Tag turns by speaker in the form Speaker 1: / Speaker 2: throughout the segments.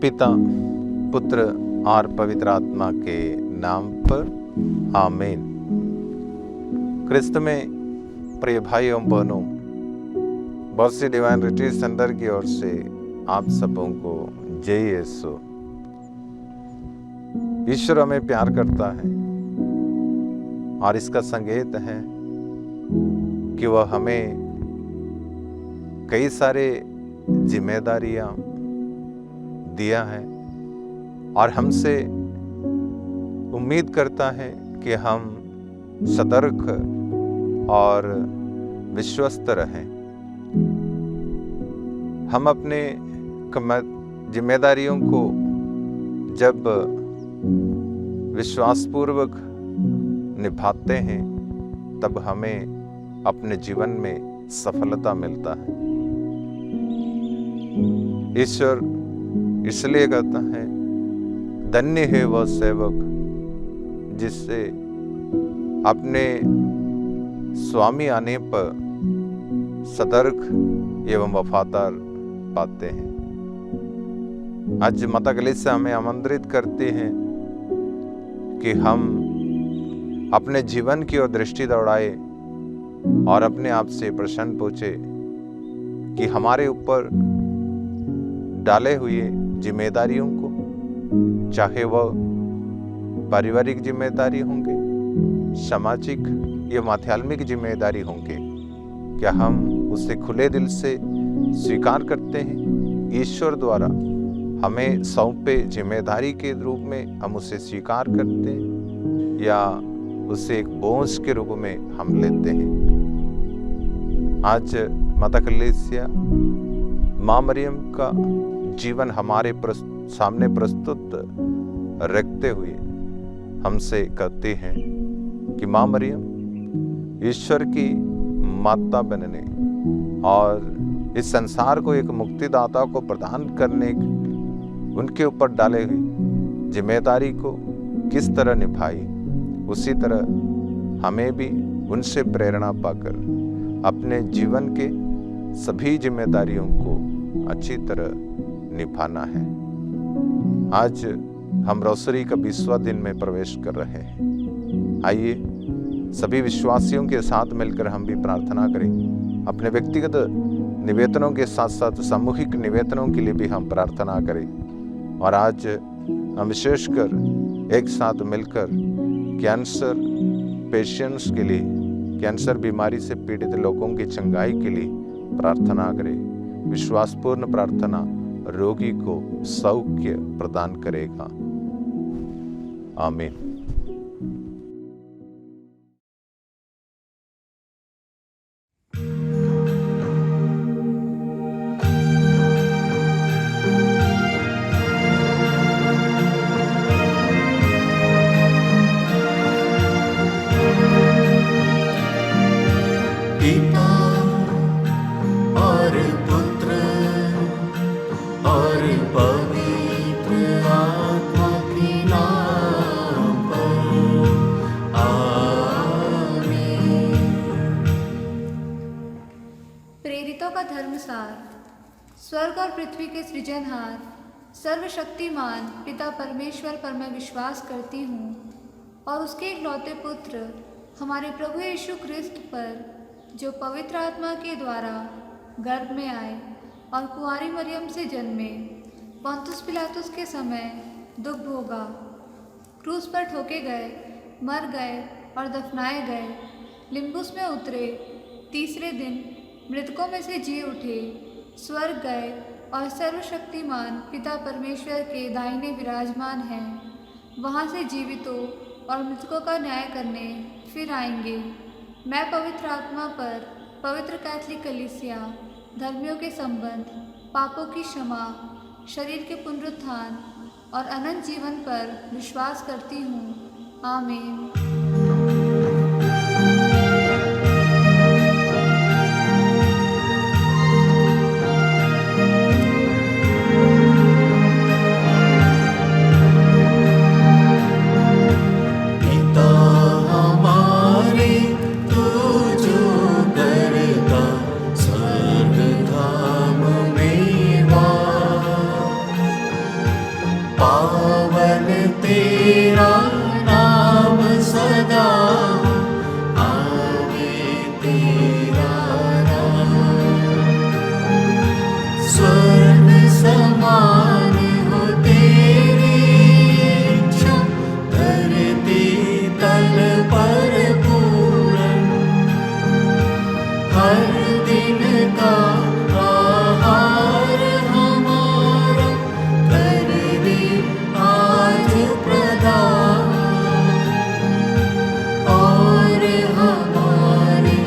Speaker 1: पिता, पुत्र और पवित्र आत्मा के नाम पर आमीन। क्रिस्त में प्रिय भाई एवं बहनों, बर्सी डिवाइन रिट्रीट सेंटर की ओर से आप सबों को जय यीशु। ईश्वर हमें प्यार करता है और इसका संकेत है कि वह हमें कई सारे जिम्मेदारियां दिया है और हमसे उम्मीद करता है कि हम सतर्क और विश्वस्त रहें। हम अपने जिम्मेदारियों को जब विश्वासपूर्वक निभाते हैं तब हमें अपने जीवन में सफलता मिलता है। ईश्वर इसलिए कहता है, धन्य है वह सेवक जिससे अपने स्वामी आने पर सतर्क एवं वफादार पाते हैं। आज माता कलीसिया हमें आमंत्रित करती हैं कि हम अपने जीवन की ओर दृष्टि दौड़ाए और अपने आप से प्रश्न पूछे कि हमारे ऊपर डाले हुए जिम्मेदारियों को, चाहे वह पारिवारिक जिम्मेदारी होंगे, सामाजिक या आध्यात्मिक जिम्मेदारी होंगे, क्या हम उसे खुले दिल से स्वीकार करते हैं? ईश्वर द्वारा हमें सौंपे जिम्मेदारी के रूप में हम उसे स्वीकार करते हैं या उसे एक बोझ के रूप में हम लेते हैं? आज माता कलीसिया माँ मरियम का जीवन हमारे सामने प्रस्तुत रखते हुए हमसे कहते हैं कि माँ मरियम ईश्वर की माता बनने और इस संसार को एक मुक्तिदाता को प्रदान करने उनके ऊपर डाले हुई जिम्मेदारी को किस तरह निभाई, उसी तरह हमें भी उनसे प्रेरणा पाकर अपने जीवन के सभी जिम्मेदारियों को अच्छी तरह निभाना है। आज हम रोसरी का 20वां दिन में प्रवेश कर रहे हैं। आइए सभी विश्वासियों के साथ मिलकर हम भी प्रार्थना करें। अपने व्यक्तिगत निवेदनों के साथ साथ सामूहिक निवेदनों के लिए भी हम प्रार्थना करें। और आज हम विशेषकर एक साथ मिलकर कैंसर पेशेंट्स के लिए, कैंसर बीमारी से पीड़ित लोगों की चंगाई के लिए प्रार्थना करें। विश्वासपूर्ण प्रार्थना रोगी को सौख्य प्रदान करेगा। आमीन।
Speaker 2: पिता और पुत्र और पवित्र आत्मा के नाम पर आमीन।
Speaker 3: प्रेरितों का धर्मसार। स्वर्ग और पृथ्वी के सृजनहार सर्वशक्तिमान पिता परमेश्वर पर मैं विश्वास करती हूँ और उसके इकलौते पुत्र हमारे प्रभु यीशु ख्रिस्त पर, जो पवित्र आत्मा के द्वारा गर्भ में आए और कुंवारी मरियम से जन्मे, पोंतुस पिलातुस के समय दुख भोगा, क्रूस पर ठोके गए, मर गए और दफनाए गए, लिम्बुस में उतरे, तीसरे दिन मृतकों में से जी उठे, स्वर्ग गए और सर्वशक्तिमान पिता परमेश्वर के दाहिने विराजमान हैं। वहाँ से जीवितों और मृतकों का न्याय करने फिर आएंगे। मैं पवित्र आत्मा पर, पवित्र कैथोलिक कलीसिया, धर्मियों के संबंध, पापों की क्षमा, शरीर के पुनरुत्थान और अनंत जीवन पर विश्वास करती हूँ। आमीन।
Speaker 2: हर दिन का आहार हमारा कर दे आज प्रदान, और हमारे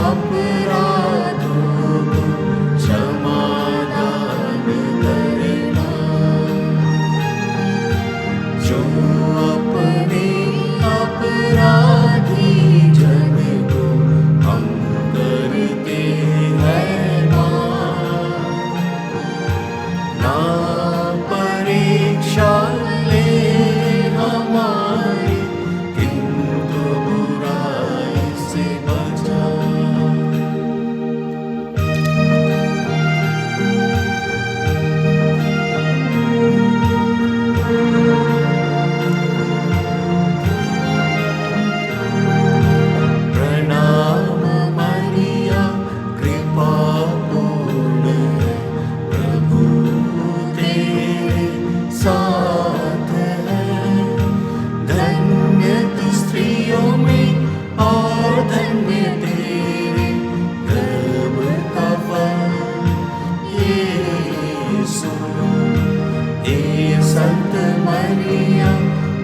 Speaker 2: अपराधों को क्षमादान करना, जो अपने अपराधी जन को हम करते हैं माफ। ना परीक्षा ले हमारी, किंतु बुराई से बचा। प्रणाम मरिया, कृपा पूर्ण है, प्रभु तेरे साथ है। धन्य तू स्त्रियों में और धन्य तेरे गर्भ का फल यीशु। ए संत मरिया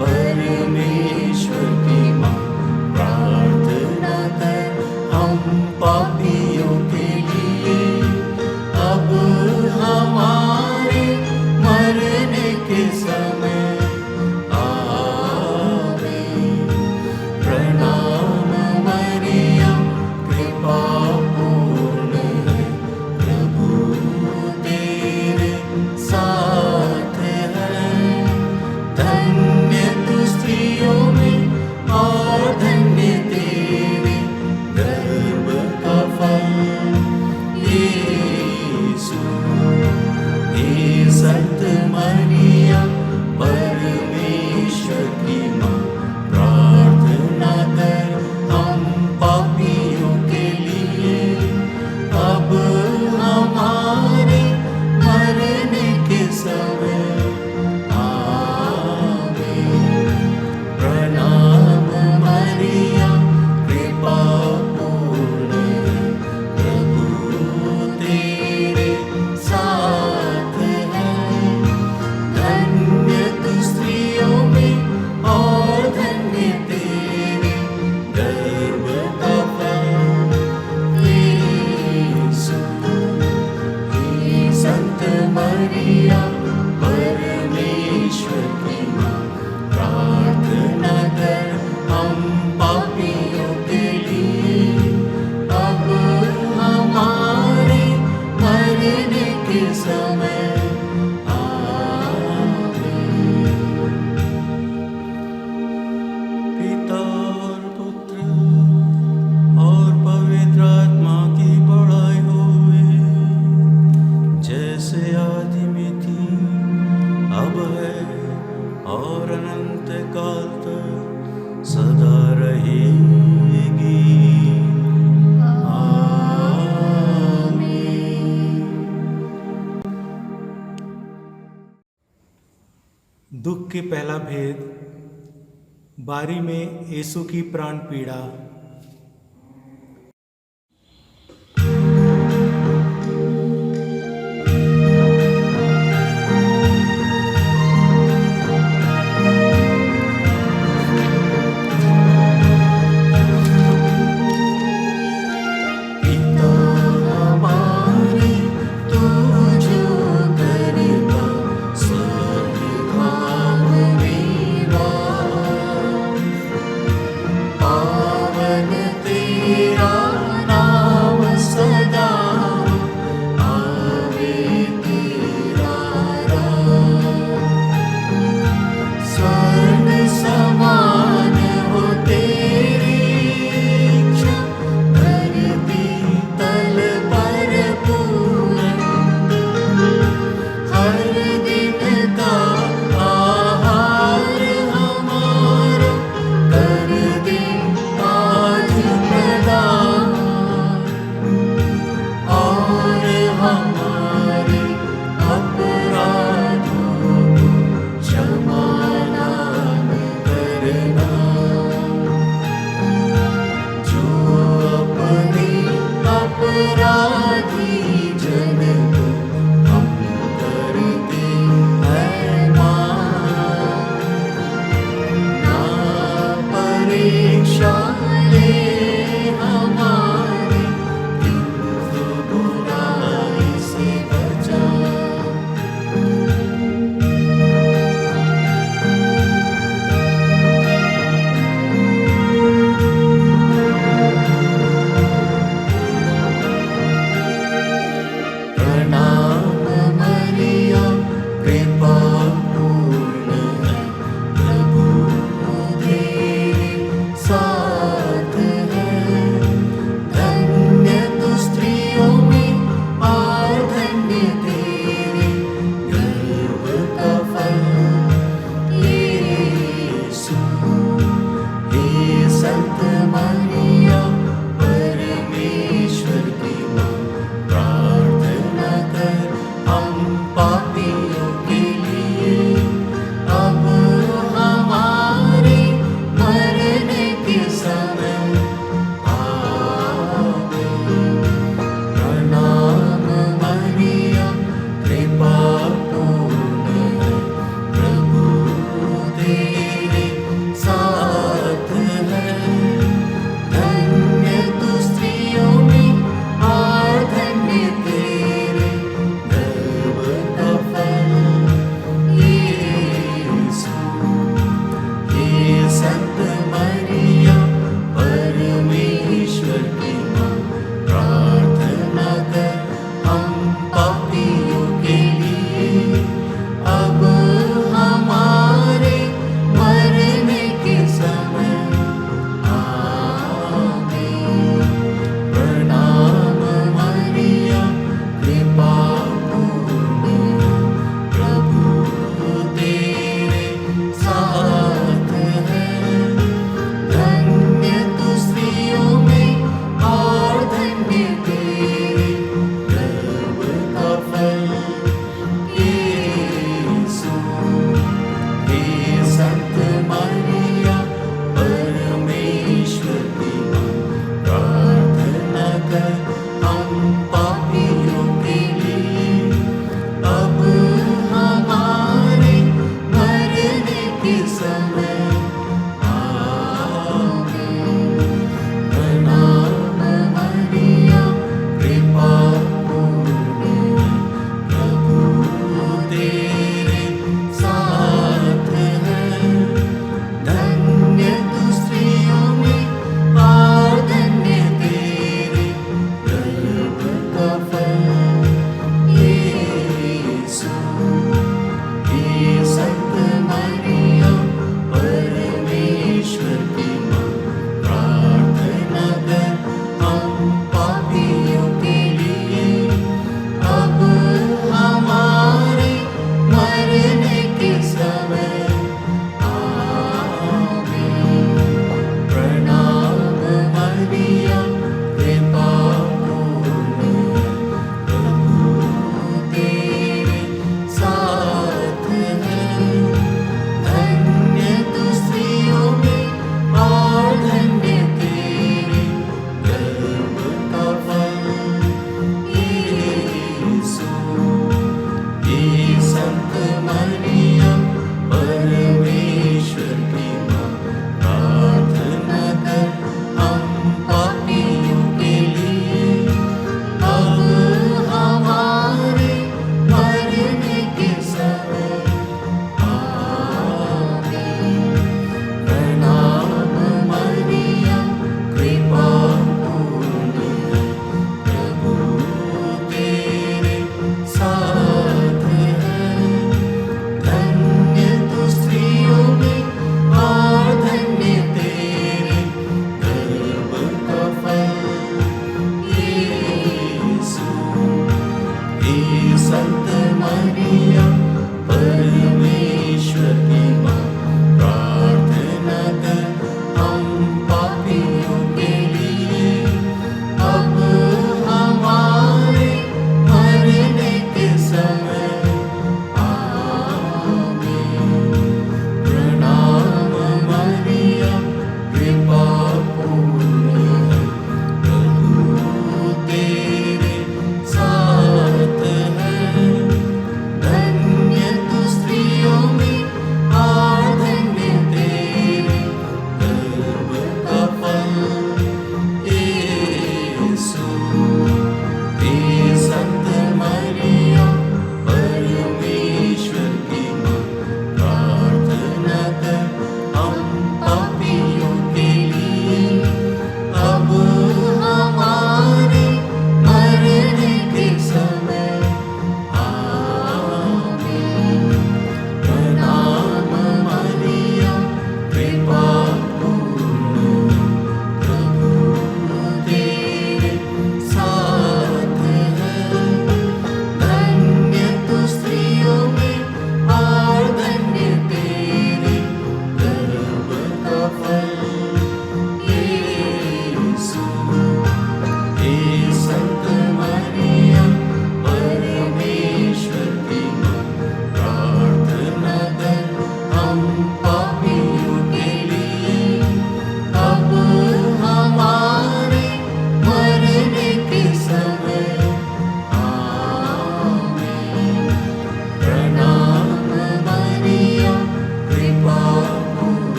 Speaker 2: परमेश्वर की माँ, प्रार्थना कर हम पापियों के लिए, अब हमारे मरने के समय आमीन। प्रणाम मरिया, कृपा पूर्ण है, प्रभु तेरे साथ है। धन्य तू स्त्रियों में और धन्य तेरे गर्भ का फल यीशु। हे संत मरिया परमेश्वर की माँ, प्रार्थना कर हम पापियों के लिए, अब हमारे मरने के समय आमीन। प्रणाम मरिया, कृपा पूर्ण है, प्रभु तेरे साथ है। धन्य तू स्त्रियों में और धन्य तेरे गर्भ का फल यीशु। हे संत मरिया परमेश्वर की माँ, प्रार्थना कर हम पापियों के लिए, अब हमारे मरने के समय आमीन। पिता और पुत्र और पवित्र आत्मा की बड़ाई होवे, जैसे आदि में थी, अब है और अनंत काल तक सदा रहेगी। आमीन।
Speaker 4: दुख के पहला भेद, बारी में यीशु की प्राण पीड़ा।
Speaker 2: पिता हमारे, तू जो करता स्वर्गधाम में वास, पावन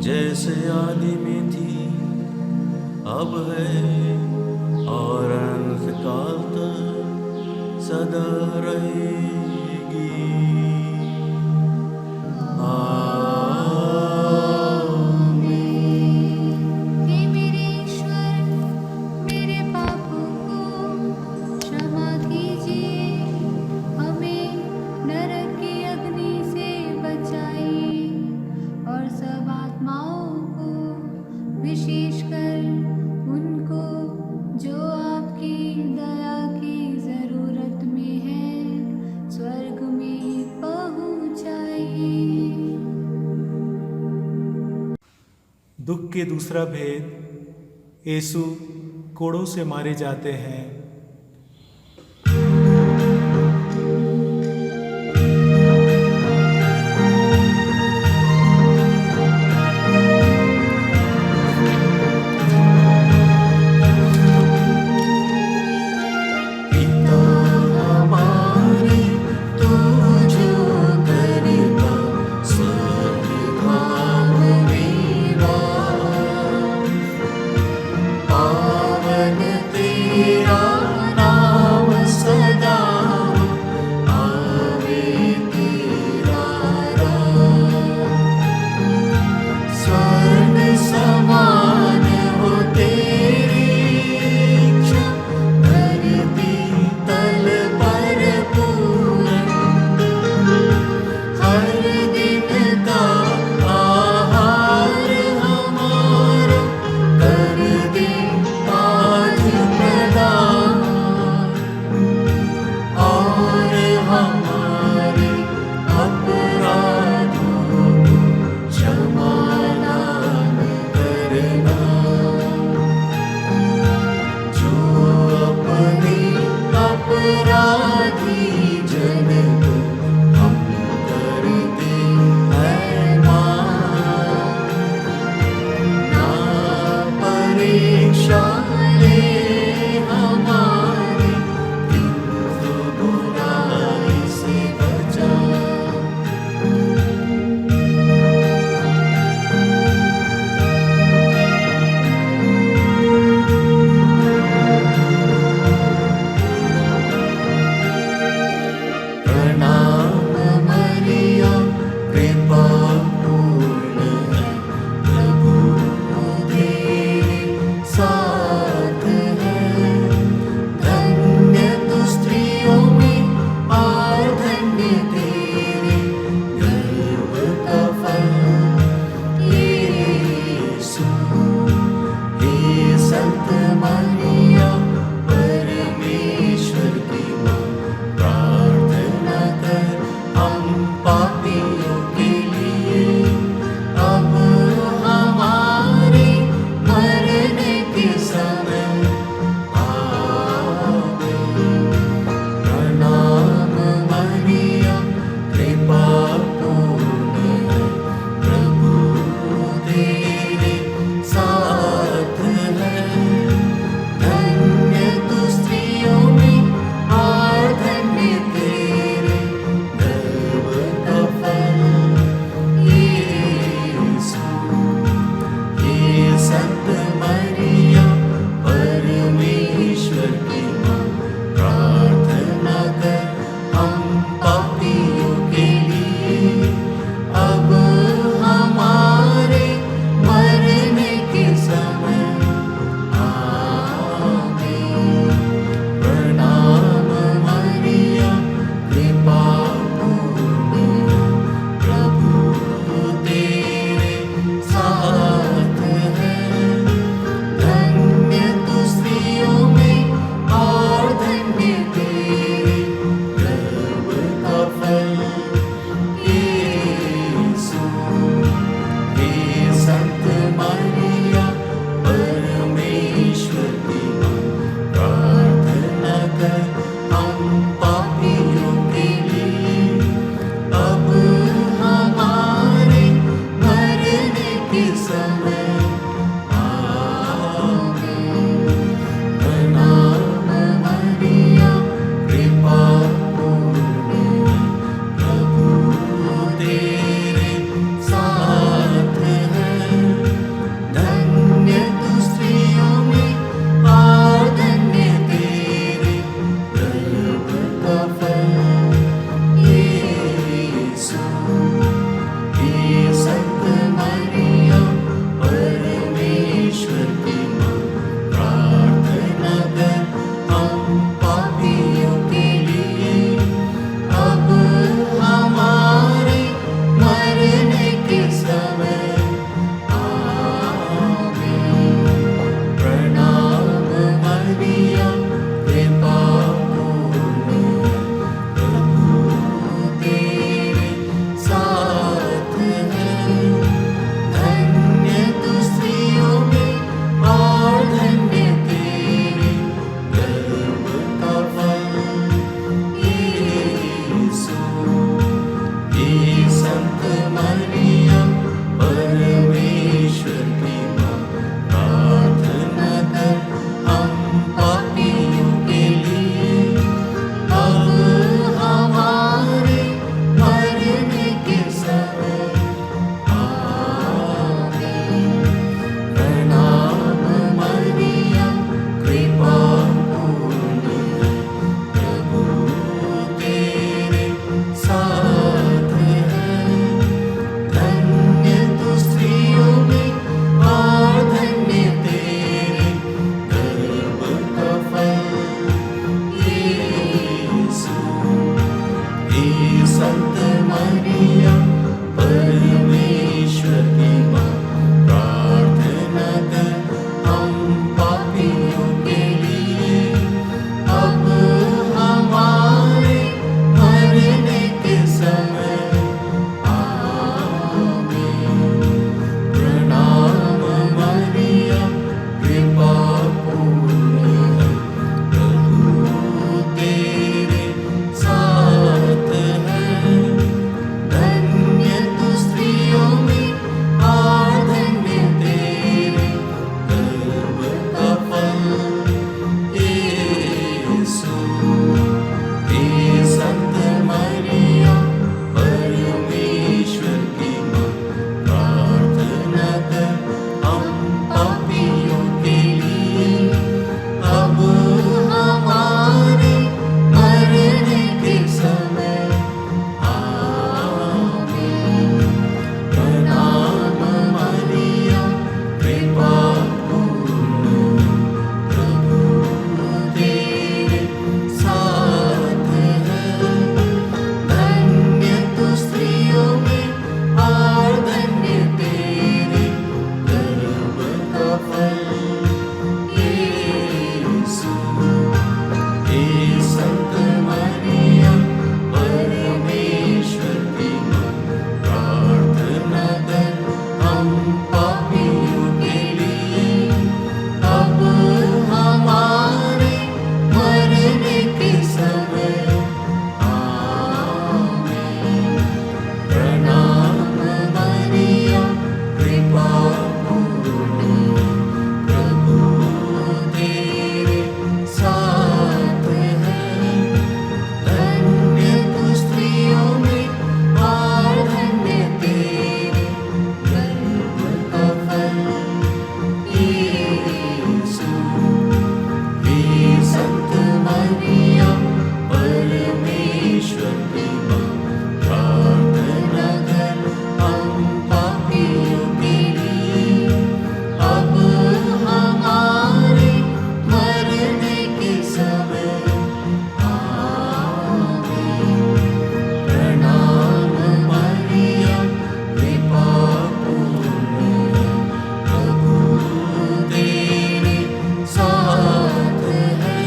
Speaker 2: जैसे आदि में थी अब है और अनंत काल तक सदा रहेगी।
Speaker 3: हे मेरे ईश्वर, मेरे पापों को क्षमा कीजिए, हमें नरक की अग्नि से बचाइए और सब आत्माओं को, विशेषकर उनको जो आपकी दया की जरूरत में है, स्वर्ग में पहुंचाइए।
Speaker 4: दुख के दूसरा भेद, यीशु कोड़ों से मारे जाते हैं।
Speaker 2: पिता हमारे तू जो करता स्वभाव मेरा, पावन तेरा परमेश्वर की माँ प्रार्थना कर हम पापियों के लिए अब हमारे मरने के समय आमीन। प्रणाम मरियम कृपा पूर्ण है, प्रभु तेरे साथ है। धन्य तू स्त्रियों में और धन्य तेरे गर्भ का फल यीशु। हे संत मरियम परमेश्वर की माँ प्रार्थना कर हम पापियों के लिए अब हमारे मरने के समय आमीन। प्रणाम मरियम कृपा पूर्ण है, प्रभु तेरे साथ है। धन्य तू स्त्रियों में और धन्य तेरे गर्भ का फल यीशु। हे संत मरियम परमेश्वर की माँ प्रार्थना कर हम पापियों के लिए अब हमारे मरने के समय आमीन। प्रणाम मरियम कृपा पूर्ण है, प्रभु तेरे साथ है। धन्य तू स्त्रियों में और धन्य तेरे गर्भ का फल यीशु। हे संत मरियम परमेश्वर की माँ प्रार्थना कर हम पापियों के लिए अब हमारे मरने के समय आमीन। प्रणाम मरियम कृपा पूर्ण है, प्रभु तेरे साथ है। धन्य तू स्त्रियों में और धन्य तेरे गर्भ का फल यीशु। हे संत मरियम परमेश्वर की माँ प्रार्थना कर हम पापियों के लिए अब हमारे मरने के समय आमीन। प्रणाम मरियम कृपा पूर्ण है, प्रभु तेरे साथ है।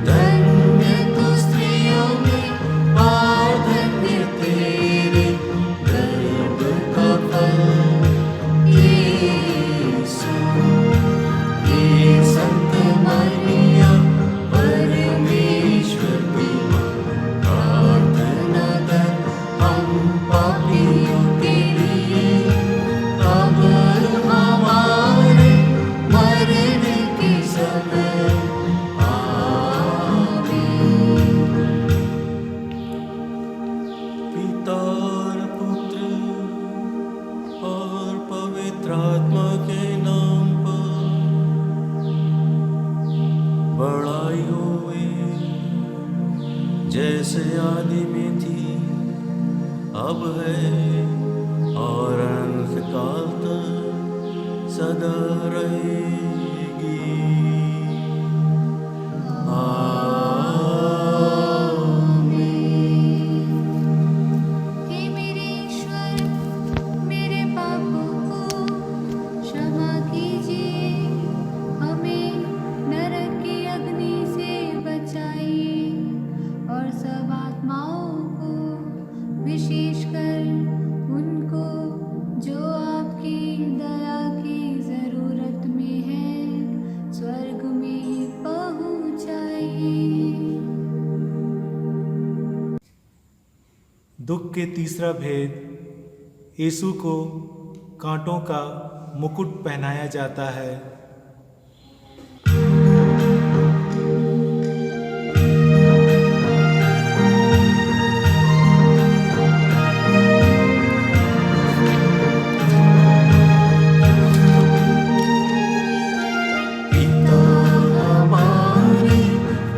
Speaker 2: धन्य तू स्त्रियों में और धन्य तेरे गर्भ का फल यीशु। हे संत मरियम परमेश्वर की माँ प्रार्थना कर हम पापियों के लिए अब हमारे मरने के समय आमीन। पिता और पुत्र और पवित्र आत्मा के नाम पर बड़ाई होवे, जैसे आदि में थी अब है और अनंत काल तक सदा रहेगी। आमीन।
Speaker 3: हे मेरे ईश्वर, मेरे पापों को क्षमा कीजिए, हमें नरक की अग्नि से बचाइए और सब आत्माओं को, विशेषकर उनको जो आपकी दया की जरूरत में है, स्वर्ग में पहुंचाइए।
Speaker 4: दुख के तीसरा भेद, यीशु को कांटों का मुकुट पहनाया जाता है।
Speaker 2: पिता हमारे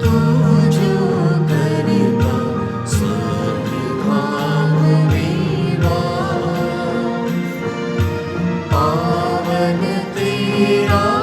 Speaker 2: तू जो करता स्वर्ग धाम मेरा, पावन तेरा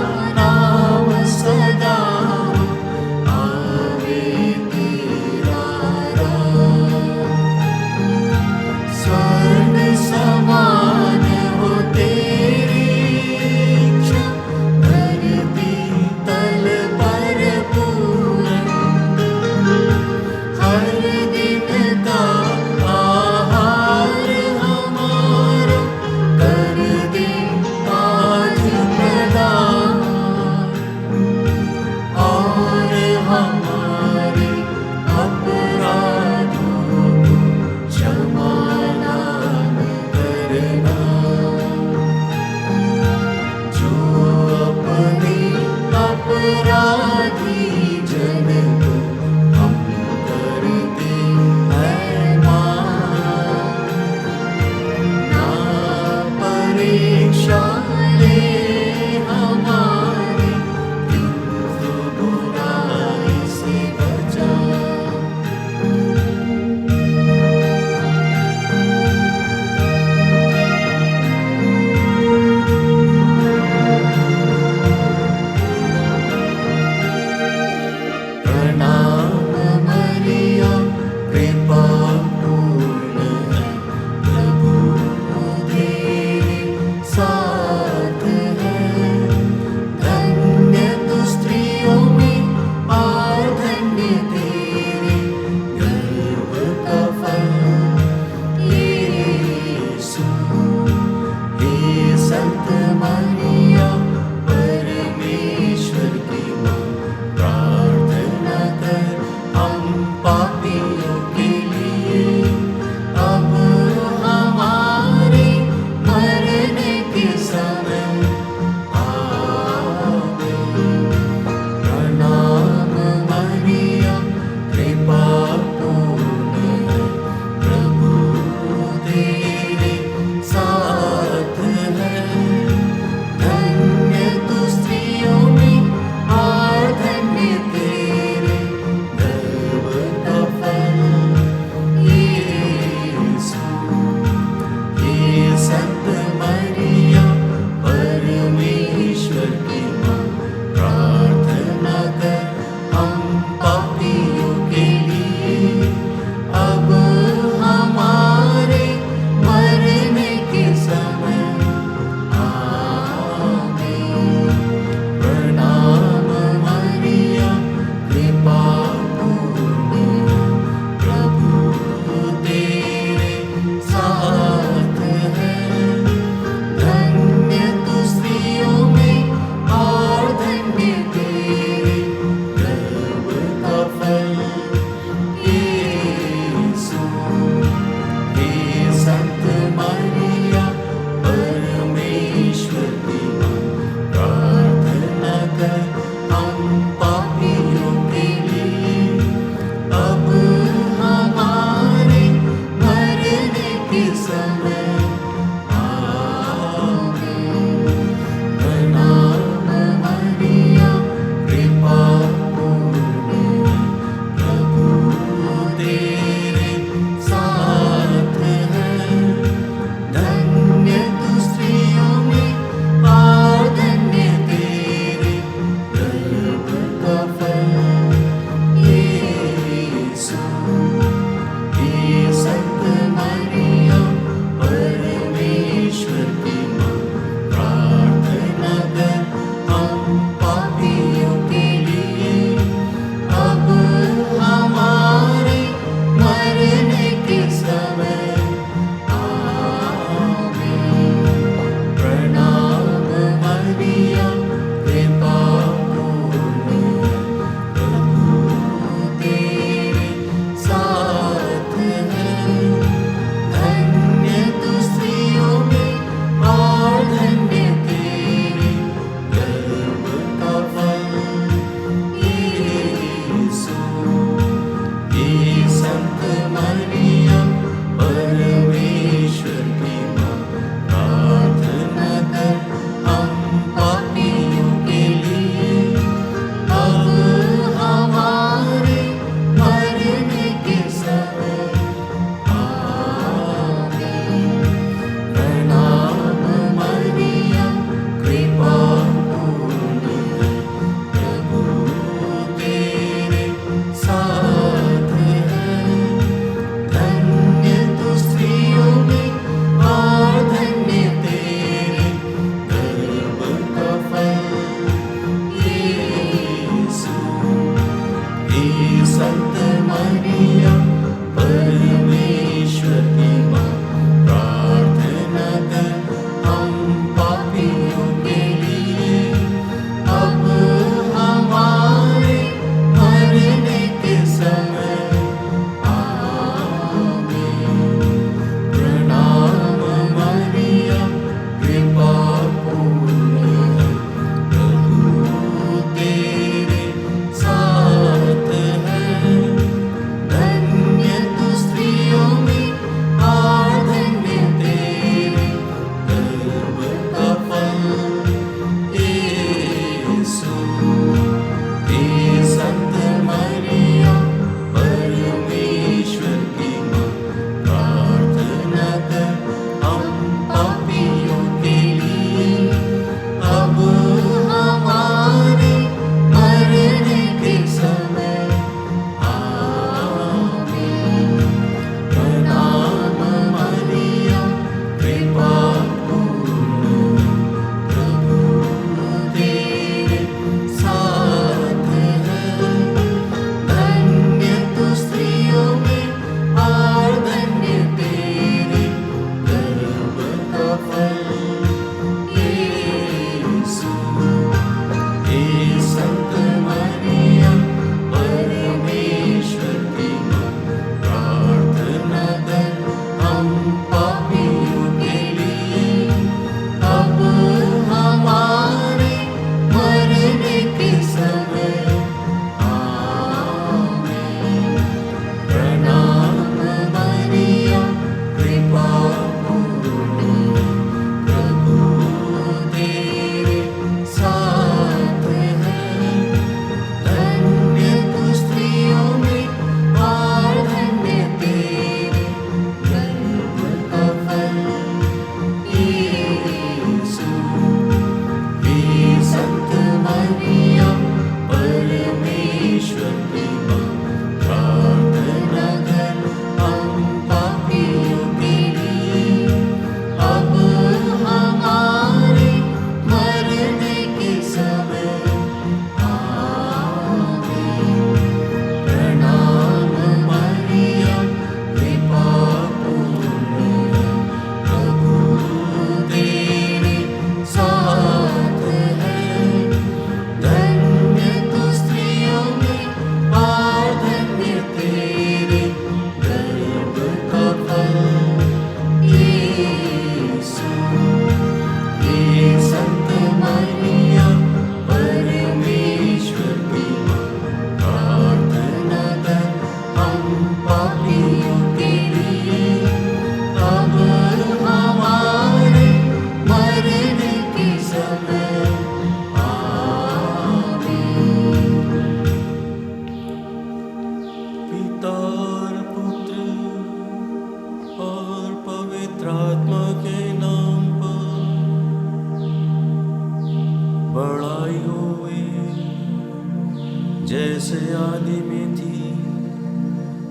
Speaker 2: जैसे आदि में थी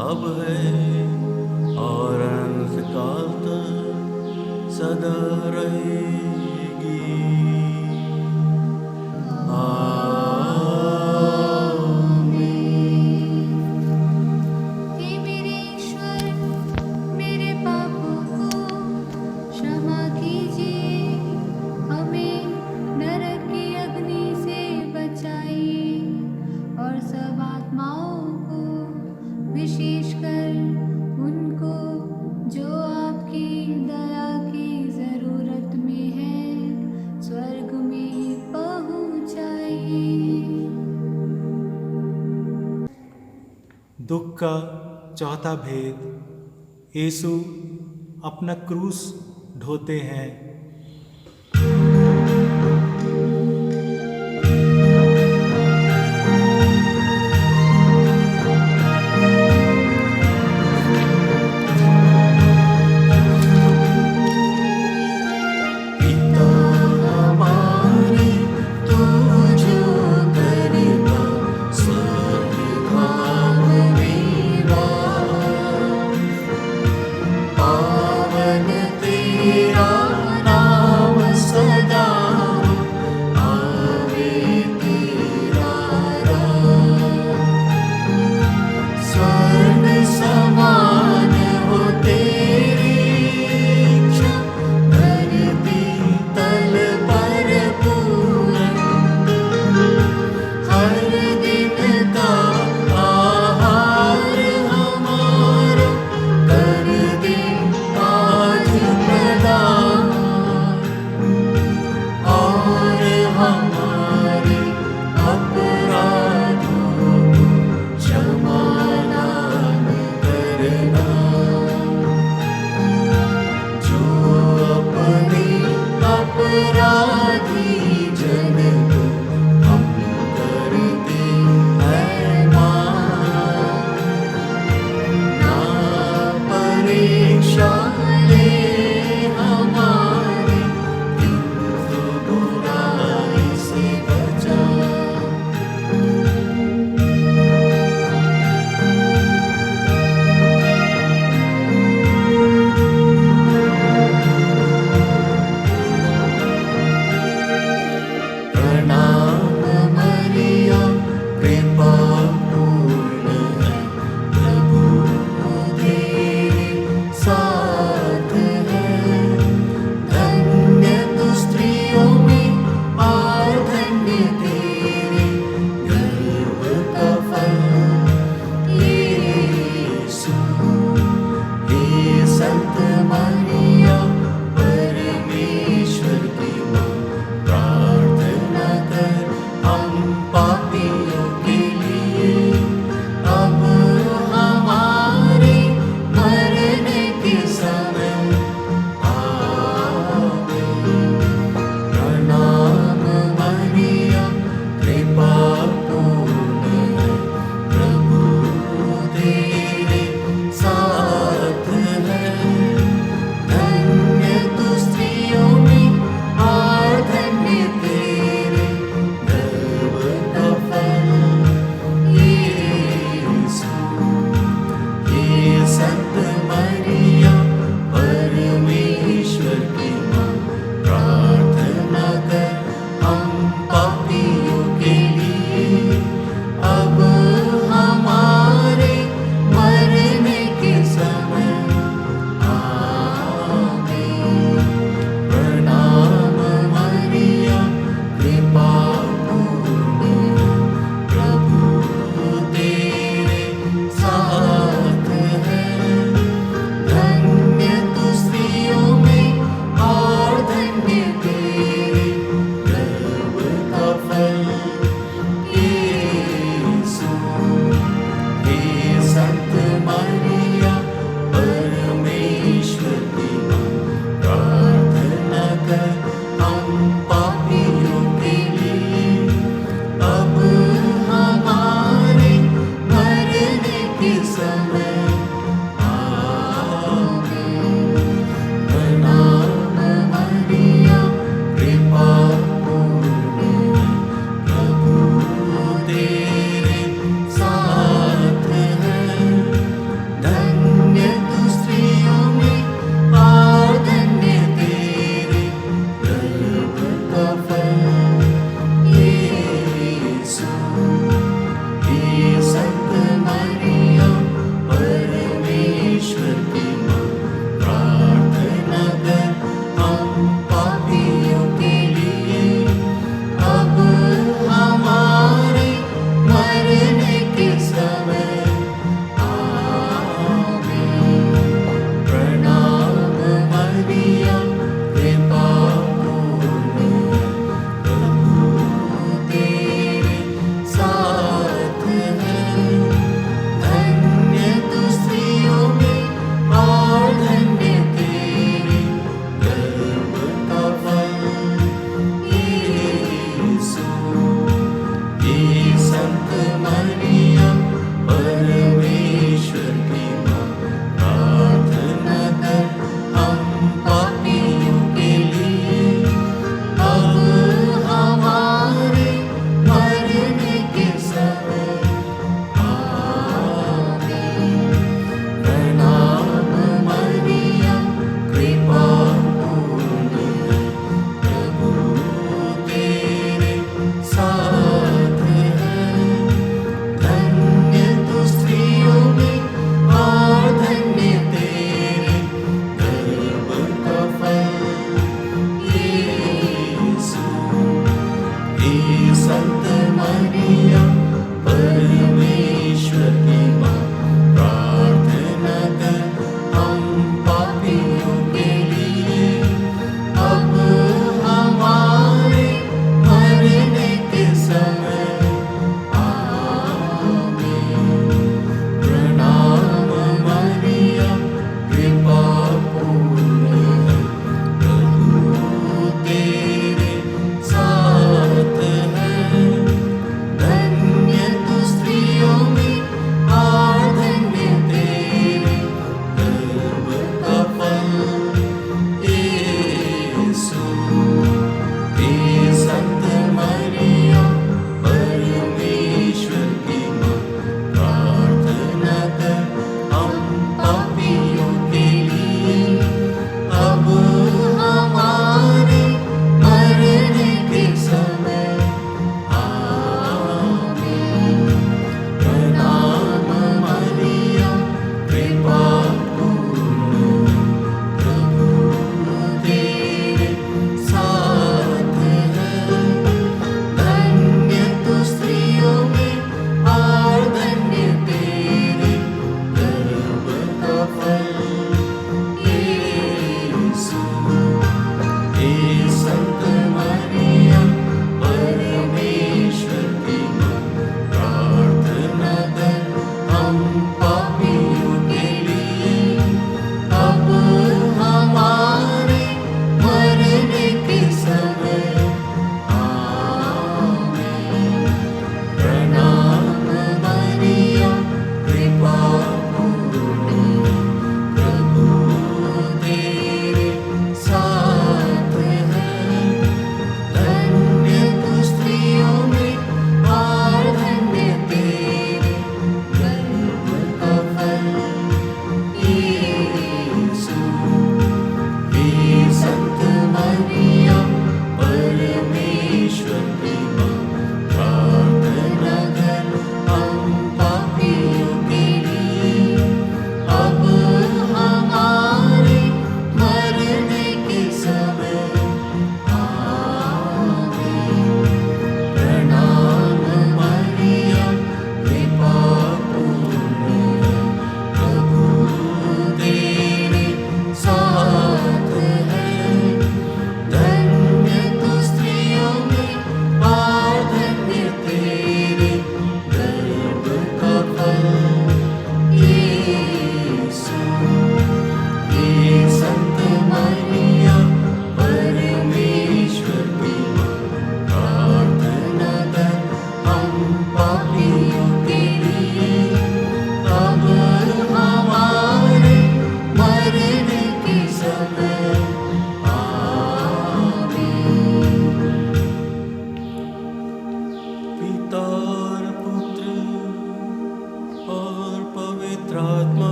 Speaker 2: अब है और अनंत काल तक सदा रहेगी।
Speaker 3: हे मेरे ईश्वर, मेरे पापों को क्षमा कीजिए, हमें नरक की अग्नि से बचाइए और सब आत्माओं को, विशेषकर उनको जो आपकी दया की जरूरत में है, स्वर्ग में पहुंचाइए।
Speaker 4: दुख का चौथा भेद, यीशु अपना क्रूस ढोते हैं।
Speaker 2: पिता हमारे तू जो करता स्वर्ग धाम निवास, पावन तेरा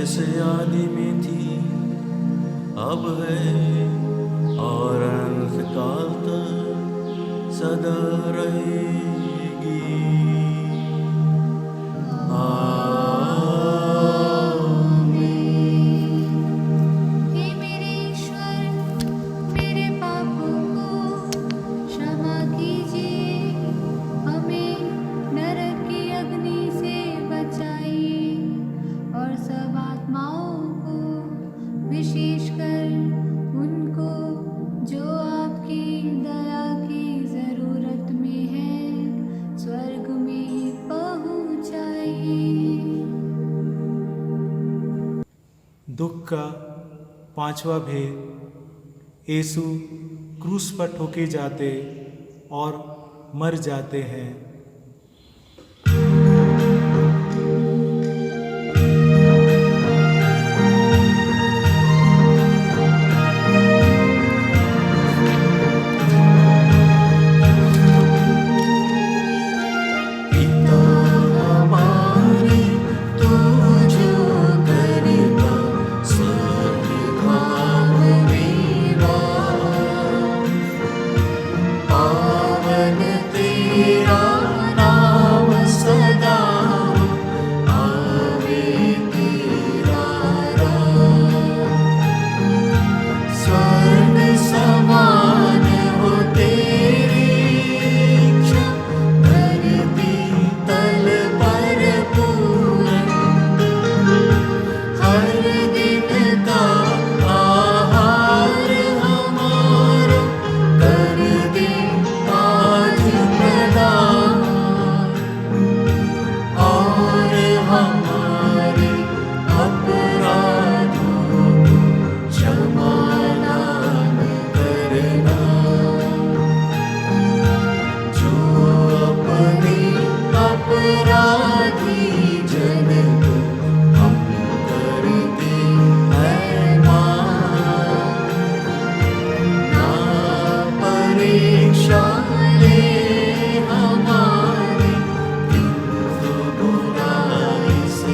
Speaker 2: जैसे आदि में थी अब है और अंतकाल तक सदा रहेगी।
Speaker 3: हे मेरे ईश्वर, मेरे पापों को क्षमा कीजिए, हमें नरक की अग्नि से बचाइए और सब आत्माओं को, विशेषकर उनको जो आपकी दया की जरूरत में है, स्वर्ग में पहुंचाइए।
Speaker 4: दुख का पांचवा भेद, यीशु क्रूस पर ठोके जाते और मर जाते हैं।
Speaker 2: पिता हमारे तू जो करता स्वर्गधाम निवास, पावन तेरा नाम सदा, आवे तेरा राज। स्वर्ग समान हो तेरी इच्छा, धरती तल पर पूर्ण। हर दिन का आहार हमारा कर दे आज प्रदान, और हमारे अपराधों को क्षमा दान करना, जो अपने अपराधी जन को हम करते हैं माफ। ना परीक्षा ले हमारी, किंतु बुराई से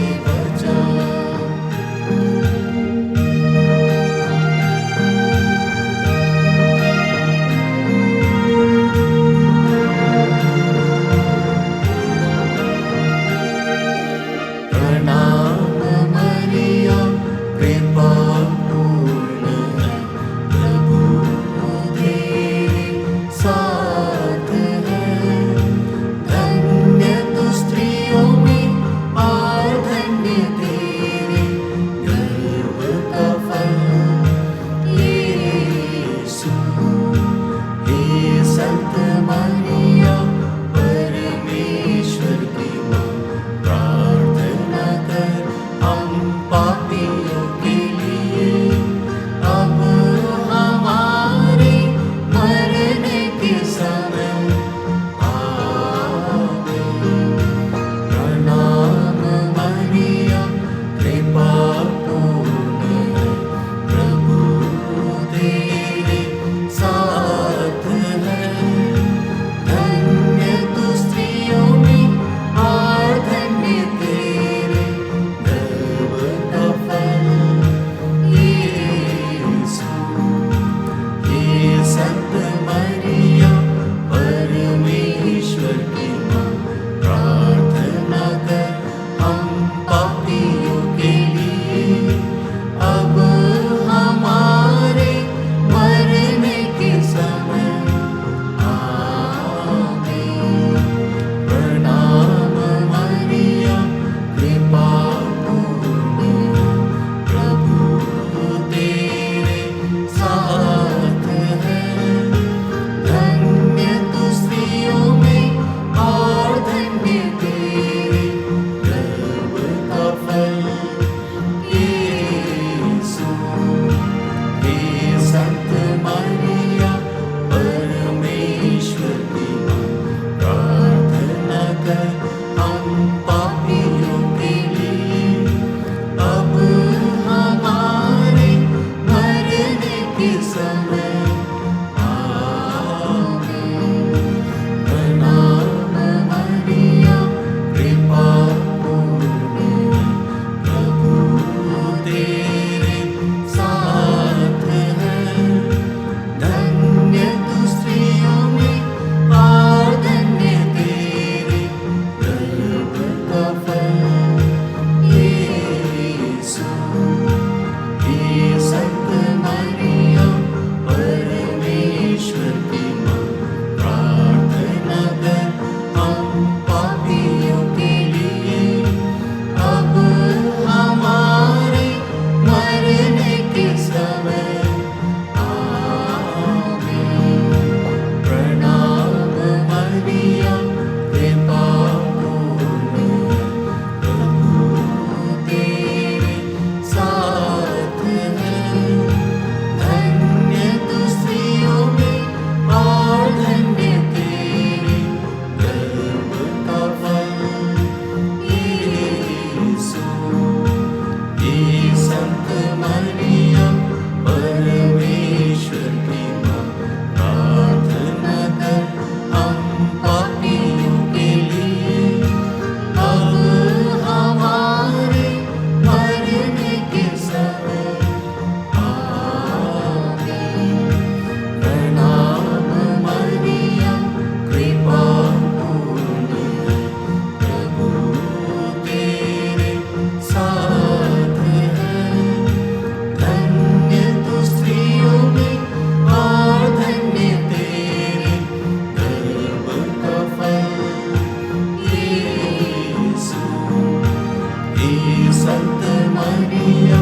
Speaker 2: संत मरिया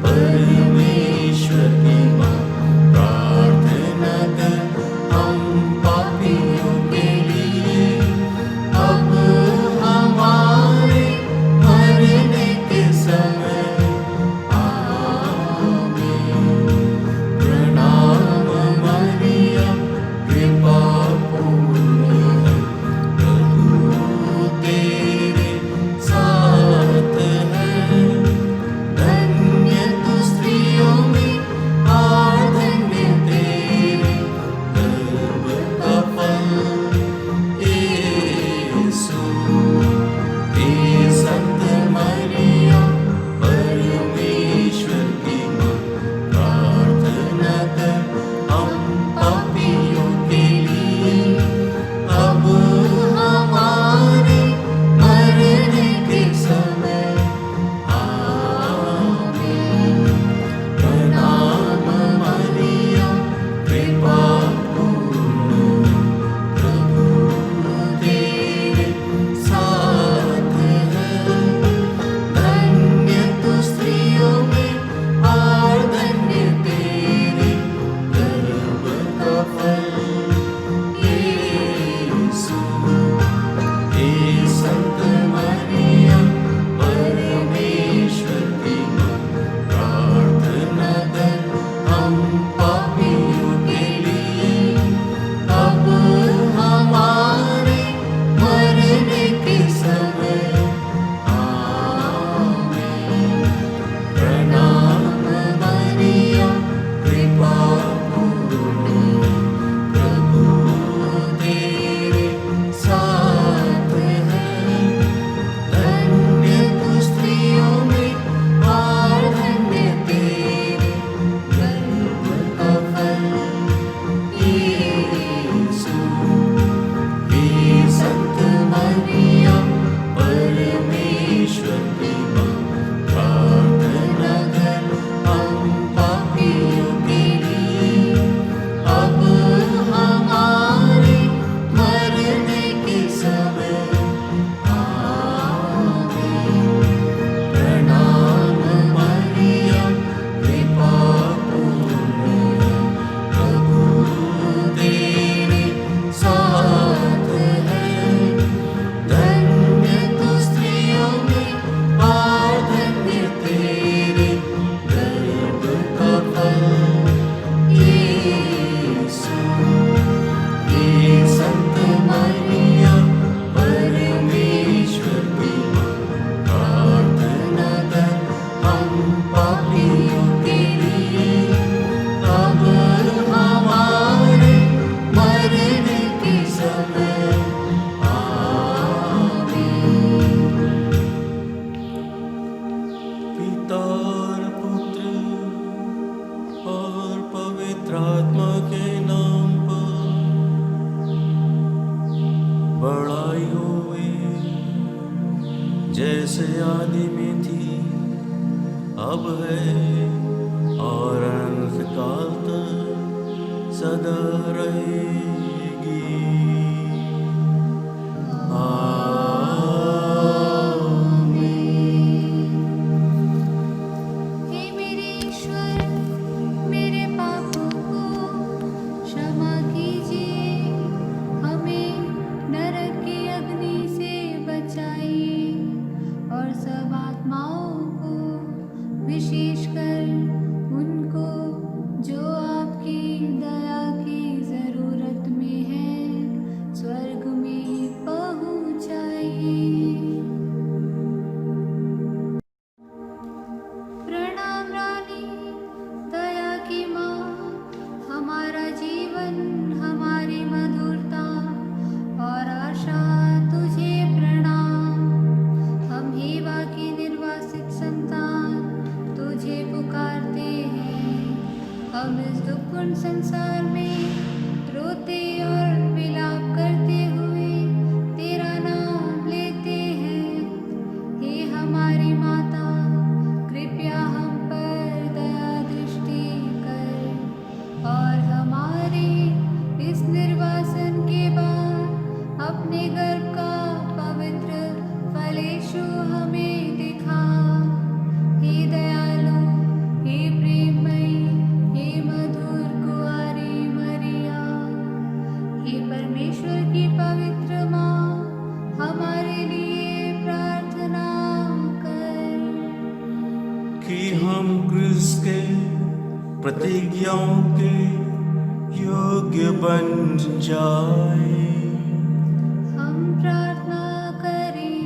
Speaker 2: परमेश्वर की माँ प्रार्थना कर हम पापियों के लिए अब हमारे मरने के समय आमीन। प्रणाम मरिया कृपा पूर्ण है प्रभु तेरे साथ है। धन्य तू स्त्रियों में और धन्य तेरे गर्भ का फल यीशु। हे संत मरिया परमेश्वर की माँ प्रार्थना कर हम पापियों के लिए अब हमारे मरने के समय आमीन। प्रणाम मरिया कृपा पूर्ण प्रभु तेरे साथ है। धन्य तू स्त्रियों में और धन्य तेरे गर्भ का फल यीशु। हे संत मरिया परमेश्वर की माँ प्रार्थना कर हम पापियों के लिए अब हमारे मरने के समय आमीन। प्रणाम मरिया कृपा पूर्ण प्रभु तेरे साथ है। धन्य तू स्त्रियों में और धन्य तेरे गर्भ का फल यीशु। हे संत मरिया परमेश्वर की माँ प्रार्थना कर हम पापियों के लिए अब हमारे मरने के समय आमीन। प्रणाम मरिया कृपा पूर्ण प्रभु तेरे साथ है। धन्य तू स्त्रियों में और धन्य तेरे गर्भ का फल यीशु। हे संत मरिया परमेश्वर की माँ प्रार्थना कर हम पापियों के लिए अब हमारे मरने के समय आमीन। पिता और पुत्र और पवित्र आत्मा के नाम पर बड़ाई होवे जैसे आदि में थी अब है और अनंत काल तक सदा रहेगी आमीन।
Speaker 3: हे मेरे ईश्वर, मेरे पापों को क्षमा कीजिए, हमें नरक की अग्नि से बचाइए और सब आत्माओं को, विशेषकर उनको जो आपकी दया की जरूरत में है, स्वर्ग में पहुंचाइए। प्रणाम रानी, दया की माँ, हमारा जीवन, हमारी मधुरता और आशा तुझे प्रणाम। हम हेवा की निर्वासित संतान तुझे पुकारते हैं। हम इस दुखपूर्ण संसार में रोते और विलाप करते हुए तेरा नाम लेते हैं। हे हमारी माता, कृपया हम पर दया दृष्टि कर और हमारे इस निर्वासन के बाद अपने गर्भ का पवित्र फल यीशु हमें दिखा।
Speaker 2: कि हम क्रिस्त के प्रतिज्ञाओं के योग्य बन जाए।
Speaker 3: हम प्रार्थना करें,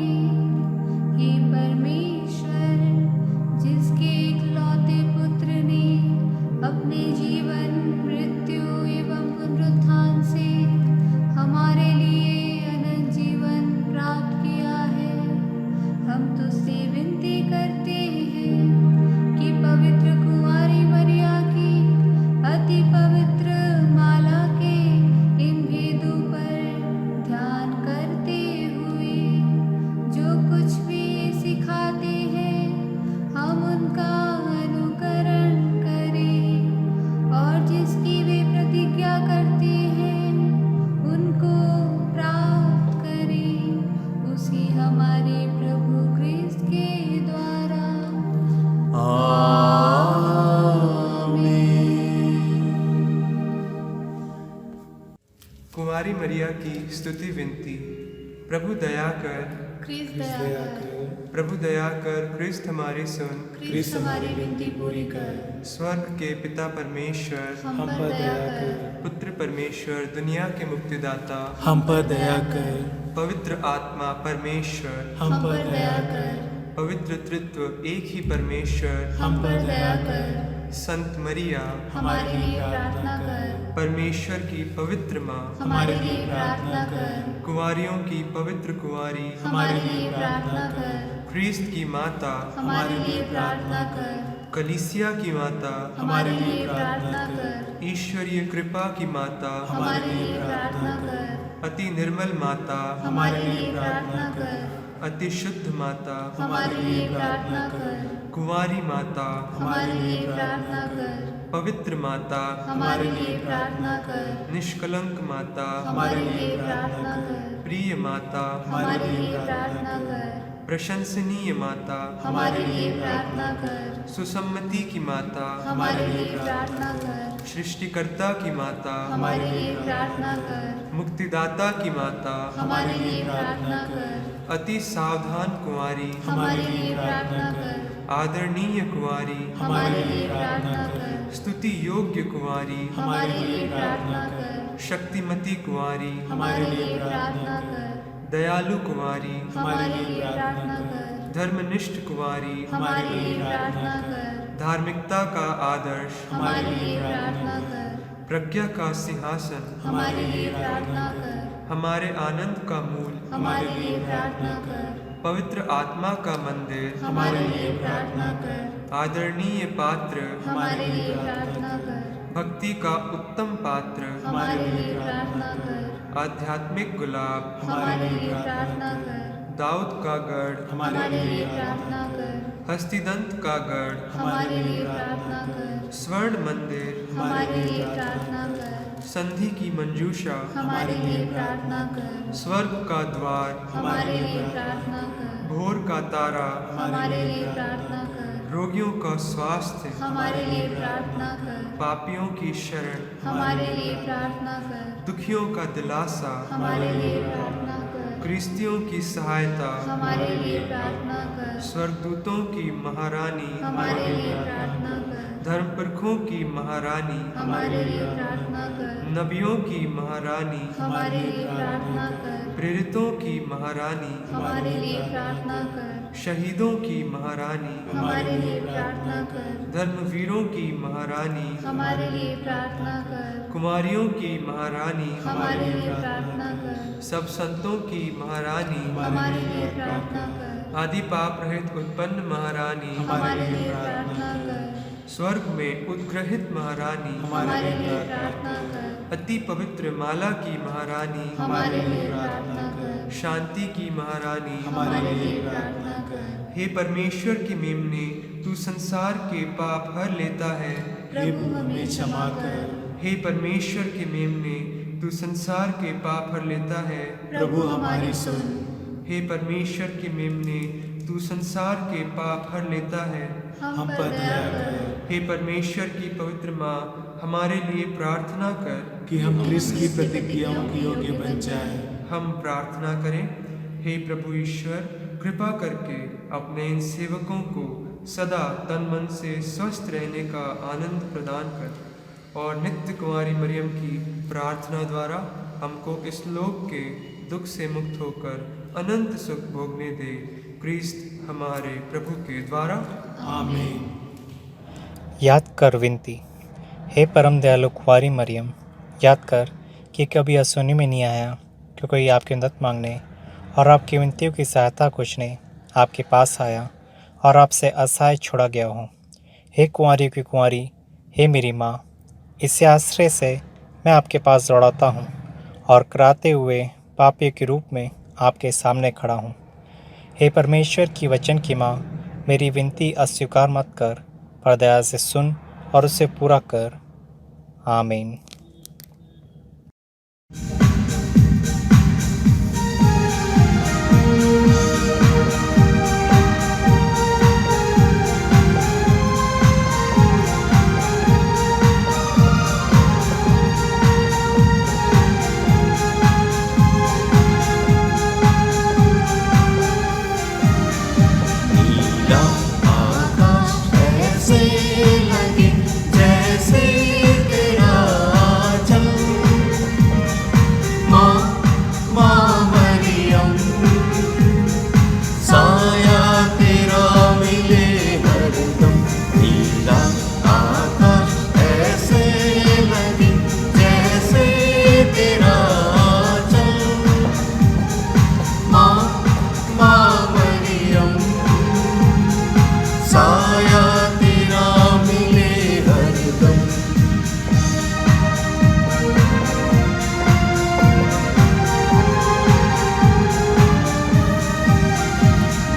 Speaker 3: हे परमेश्वर, जिसके इकलौते पुत्र ने अपने जीवन, मृत्यु एवं पुनरुत्थान से हमारे लिए अनंत जीवन प्राप्त किया है। हम तुझसे विनती करते हैं कि पवित्र कुंवारी मरिया की अति पवित्र माला के इन भेदों पर ध्यान करते हुए जो कुछ भी सिखाते हैं हम उनका अनुकरण करें, और जिसकी वे प्रतिज्ञा करते हैं उनको प्राप्त करें, उसी हमारे प्रभु क्रिस्त के द्वारा।
Speaker 5: कुंवारी मरिया की स्तुति विनती। प्रभु दया कर,
Speaker 3: क्रिस्त दया कर,
Speaker 5: प्रभु दया कर, क्रिस्त हमारी सुन।
Speaker 3: क्रिस्त हमारी विनती पूरी कर,
Speaker 5: स्वर्ग के पिता परमेश्वर,
Speaker 3: हम पर दया कर,
Speaker 5: पुत्र परमेश्वर, दुनिया के मुक्तिदाता,
Speaker 4: हम पर दया कर,
Speaker 5: पवित्र आत्मा परमेश्वर,
Speaker 3: हम पर दया कर,
Speaker 5: पवित्र तृत्व एक ही परमेश्वर,
Speaker 3: हम पर दया कर,
Speaker 5: संत मरिया,
Speaker 3: हमारे लिए प्रार्थना कर,
Speaker 5: परमेश्वर की पवित्र माँ,
Speaker 3: हमारे लिए प्रार्थना कर,
Speaker 5: कुंवारियों की पवित्र कुंवारी,
Speaker 3: हमारे लिए प्रार्थना कर,
Speaker 5: क्रिस्त की माता,
Speaker 3: हमारे लिए प्रार्थना कर,
Speaker 5: कलीसिया की माता,
Speaker 3: हमारे लिए प्रार्थना कर,
Speaker 5: ईश्वरीय कृपा की माता,
Speaker 3: हमारे लिए प्रार्थना कर,
Speaker 5: अति निर्मल माता,
Speaker 3: हमारे लिए प्रार्थना कर,
Speaker 5: अति शुद्ध माता,
Speaker 3: हमारे लिए प्रार्थना कर,
Speaker 5: कुंवारी माता,
Speaker 3: हमारे लिए प्रार्थना कर,
Speaker 5: पवित्र माता,
Speaker 3: हमारे लिए प्रार्थना कर,
Speaker 5: निष्कलंक माता,
Speaker 3: हमारे लिए प्रार्थना कर,
Speaker 5: प्रिय माता,
Speaker 3: हमारे लिए प्रार्थना कर,
Speaker 5: प्रशंसनीय माता,
Speaker 3: हमारे लिए प्रार्थना कर,
Speaker 5: सुसम्मति की माता,
Speaker 3: हमारे लिए प्रार्थना कर,
Speaker 5: सृष्टिकर्ता की माता,
Speaker 3: हमारे लिए प्रार्थना कर,
Speaker 5: मुक्तिदाता की माता,
Speaker 3: हमारे लिए प्रार्थना कर,
Speaker 5: अति सावधान कुंवारी,
Speaker 3: हमारे लिए प्रार्थना कर,
Speaker 5: आदरणीय कुंवारी,
Speaker 3: हमारे लिए प्रार्थना कर,
Speaker 5: स्तुति योग्य कुंवारी,
Speaker 3: हमारे लिए प्रार्थना कर,
Speaker 5: शक्तिमती कुंवारी,
Speaker 3: हमारे लिए प्रार्थना कर,
Speaker 5: दयालु कुंवारी,
Speaker 3: हमारे लिए प्रार्थना कर,
Speaker 5: धर्मनिष्ठ कुंवारी,
Speaker 3: हमारे लिए प्रार्थना कर,
Speaker 5: धार्मिकता का आदर्श,
Speaker 3: हमारे लिए प्रार्थना कर,
Speaker 5: प्रज्ञा का सिंहासन,
Speaker 3: हमारे लिए प्रार्थना कर,
Speaker 5: हमारे आनंद का मूल,
Speaker 3: हमारे लिए प्रार्थना कर,
Speaker 5: पवित्र आत्मा का मंदिर,
Speaker 3: हमारे लिए प्रार्थना कर,
Speaker 5: आदरणीय पात्र,
Speaker 3: हमारे लिए प्रार्थना कर,
Speaker 5: भक्ति का उत्तम पात्र,
Speaker 3: हमारे लिए प्रार्थना कर,
Speaker 5: आध्यात्मिक गुलाब,
Speaker 3: हमारे लिए प्रार्थना कर,
Speaker 5: दाऊद का गढ़,
Speaker 3: हमारे लिए प्रार्थना कर,
Speaker 5: हस्तिदंत का गढ़,
Speaker 3: हमारे लिए प्रार्थना कर,
Speaker 5: स्वर्ण मंदिर,
Speaker 3: हमारे लिए प्रार्थना कर,
Speaker 5: संधि की मंजूषा,
Speaker 3: हमारे लिए प्रार्थना कर,
Speaker 5: स्वर्ग का द्वार,
Speaker 3: हमारे लिए प्रार्थना कर,
Speaker 5: भोर का तारा,
Speaker 3: हमारे लिए प्रार्थना कर,
Speaker 5: रोगियों का स्वास्थ्य,
Speaker 3: हमारे लिए प्रार्थना कर,
Speaker 5: पापियों की शरण,
Speaker 3: हमारे लिए प्रार्थना कर,
Speaker 5: दुखियों का दिलासा,
Speaker 3: हमारे लिए प्रार्थना कर,
Speaker 5: क्रिस्तियों की सहायता,
Speaker 3: हमारे लिए प्रार्थना कर,
Speaker 5: स्वर्गदूतों की महारानी,
Speaker 3: हमारे लिए प्रार्थना कर,
Speaker 5: धर्मपुरखों की महारानी,
Speaker 3: हमारे लिए प्रार्थना कर,
Speaker 5: नबियों की महारानी,
Speaker 3: हमारे लिए प्रार्थना कर,
Speaker 5: प्रेरितों की महारानी,
Speaker 3: हमारे लिए प्रार्थना कर,
Speaker 5: शहीदों की महारानी,
Speaker 3: हमारे लिए प्रार्थना कर,
Speaker 5: धर्मवीरों की महारानी,
Speaker 3: हमारे लिए प्रार्थना कर,
Speaker 5: कुमारियों की महारानी,
Speaker 3: हमारे लिए प्रार्थना कर,
Speaker 5: सब संतों की महारानी,
Speaker 3: हमारे लिए प्रार्थना कर,
Speaker 5: आदि पाप रहित उत्पन्न महारानी,
Speaker 3: हमारे लिए प्रार्थना कर,
Speaker 5: स्वर्ग में उद्ग्रहित महारानी,
Speaker 3: हमारे लिए प्रार्थना कर,
Speaker 5: अति पवित्र माला की महारानी,
Speaker 3: हमारे लिए प्रार्थना कर,
Speaker 5: शांति की महारानी,
Speaker 3: हमारे लिए प्रार्थना कर,
Speaker 5: हे परमेश्वर की मेमने, तू संसार के पाप हर लेता है।
Speaker 3: प्रभु हमें क्षमा कर,
Speaker 5: हे परमेश्वर के मेमने, तू संसार के पाप हर लेता है।
Speaker 3: प्रभु हमारी सुन,
Speaker 5: हे परमेश्वर के मेमने, तू संसार के पाप हर लेता है।
Speaker 3: हम पर दया कर,
Speaker 5: हे परमेश्वर की पवित्र माँ, हमारे लिए प्रार्थना कर
Speaker 4: कि हम क्रिस्त की प्रतिज्ञाओं के योग्य बन जाएं।
Speaker 5: हम प्रार्थना करें। हे प्रभु ईश्वर, कृपा करके अपने इन सेवकों को सदा तन मन से स्वस्थ रहने का आनंद प्रदान कर और नित्य कुंवारी मरियम की प्रार्थना द्वारा हमको इस लोक के दुख से मुक्त होकर अनंत सुख भोगने दे, क्रिस्त हमारे प्रभु के द्वारा।
Speaker 4: आमीन।
Speaker 6: याद कर विनती। हे परम दयालु कुंवारी मरियम, याद कर कि कभी असुनी में नहीं आया कि कोई आपकी मदद मांगने और आपकी विनतियों की सहायता खोजने आपके पास आया और आपसे असहाय छोड़ा गया हूँ। हे कुंवारी की कुंवारी, हे मेरी माँ, इसी आश्रय से मैं आपके पास दौड़ाता हूँ और कराते हुए पापी के रूप में आपके सामने खड़ा हूँ। हे परमेश्वर की वचन की माँ, मेरी विनती अस्वीकार मत कर, पर दया से सुन और उसे पूरा कर। आमीन।
Speaker 2: नीला आकाश ऐसे लगे जैसे तेरा आंचल, माँ मरियम, साया तेरा मिले हरदम। नीला आकाश ऐसे लगे जैसे तेरा आंचल, माँ मरियम, साया तेरा मिले हरदम।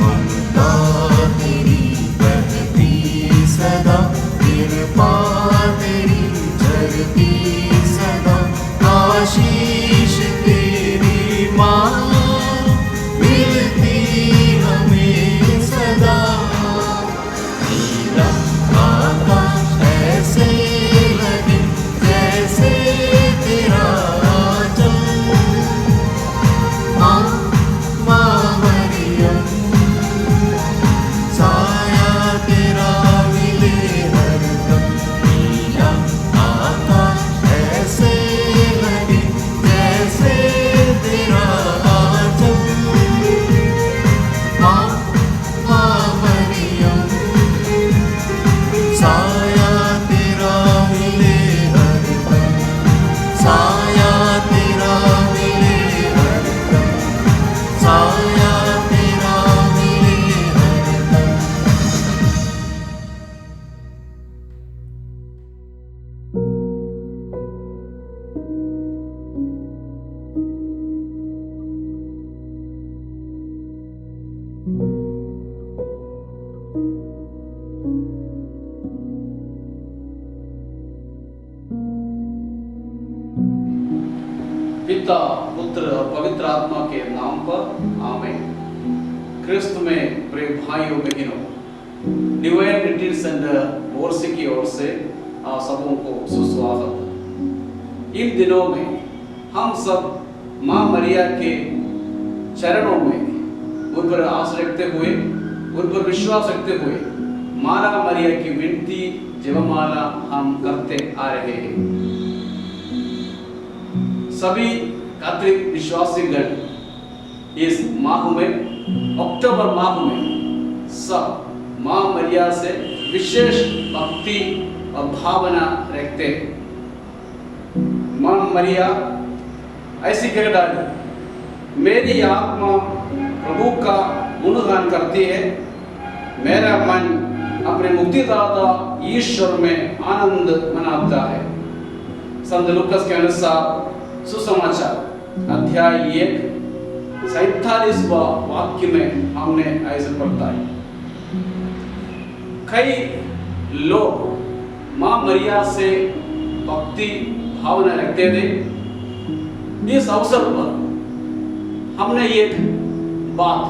Speaker 2: ममता तेरी बहती सदा, कृपा तेरी झरती सदा, आशीष तेरी माँ मिलती हमें सदा। नीला आकाश ऐसे लगे जैसे तेरा आंचल, माँ मरियम, साया तेरा मिले हरदम। नीला आकाश ऐसे लगे जैसे तेरा आंचल, माँ मरियम, साया तेरा मिले हरदम, साया तेरा मिले हरदम, साया तेरा मिले हरदम।
Speaker 7: पिता, पुत्र और पवित्र आत्मा के नाम पर आमीन। क्रिस्त में प्रिय भाइयों बहनों, डिवाइन रिट्रीट सेंटर बोरसी की ओर से आप सबों को सुस्वागत। इन दिनों में हम सब माँ मरिया के चरणों में उन पर आस रखते हुए, उन पर विश्वास रखते हुए माला मरिया की विनती जपमाला हम करते आ रहे हैं। सभी कैथोलिक विश्वासीगण इस माह में, अक्टूबर माह में, सब माँ मरिया से विशेष भक्ति और भावना रखते हैं। माँ मरिया ऐसी कह डाली, मेरी आत्मा प्रभु का गुणगान करती है, मेरा मन अपने मुक्तिदाता ईश्वर में आनंद मनाता है। संत लूकास के अनुसार सुसमाचार अध्याय 1 वाक्य में हमने ऐसे पढ़ता है। कई लोग माँ मरिया से भक्ति भावना रखते थे। इस अवसर पर हमने एक बात